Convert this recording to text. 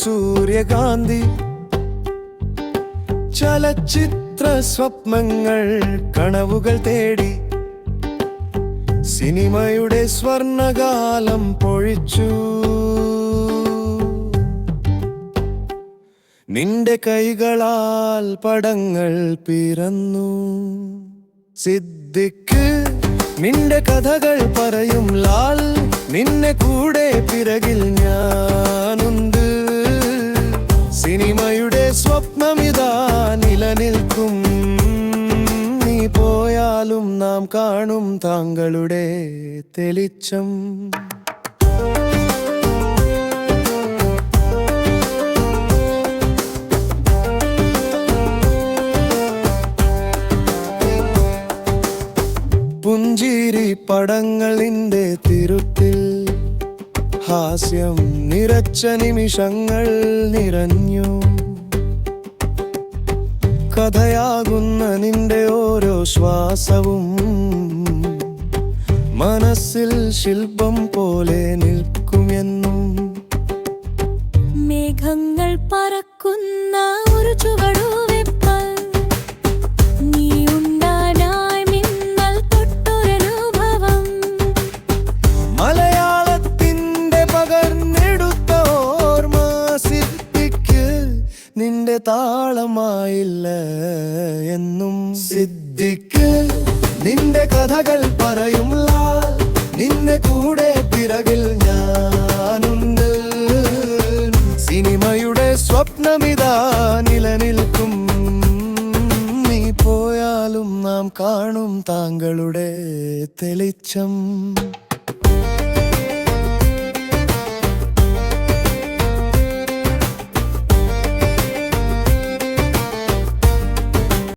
സൂര്യകാന്തി. ചലച്ചിത്ര സ്വപ്നങ്ങൾ കനവുകൾ തേടി സിനിമയുടെ സ്വർണകാലം പൊഴിച്ചു. നിന്റെ കൈകളാൽ പടങ്ങൾ പിറന്നു. സിദ്ദിഖ് നിന്റെ കഥകൾ പറയും ലാൽ, നിന്നെ കൂടെ പിറകിൽ ഞാനുണ്ട്. സിനിമയുടെ സ്വപ്നമിതാ നിലനിൽക്കും. നീ പോയാലും നാം കാണും താങ്കളുടെ തെളിച്ചം. പുഞ്ചിരി പടങ്ങളിൻ്റെ തിരുത്തിൽ ഹാസ്യം നിറച്ച നിമിഷങ്ങൾ നിറഞ്ഞു. കഥയാകുന്ന നിന്റെ ഓരോ ശ്വാസവും മനസ്സിൽ ശില്പം പോലെ നിൽക്കുമെന്നും. മേഘങ്ങൾ പറക്കുന്ന ഒരു ചുവടുവെപ്പ്, നീ ഉണ്ടാനായി മിന്നൽ തൊട്ടൊരനുഭവം. മലയാളത്തിന്റെ പകർന്നെടുത്ത ഓർമ്മ സിദ്ദിഖ് നിന്റെ താളമായില്ല എന്നും. സിദ്ദിഖ് നിന്റെ കഥകൾ പറയും ലാൽ, നിന്നെ കൂടെ പിറകിൽ ഞാനുണ്ട്. സിനിമയുടെ സ്വപ്നമിതാ നിലനിൽക്കും. നീ പോയാലും നാം കാണും താങ്കളുടെ തെളിച്ചം.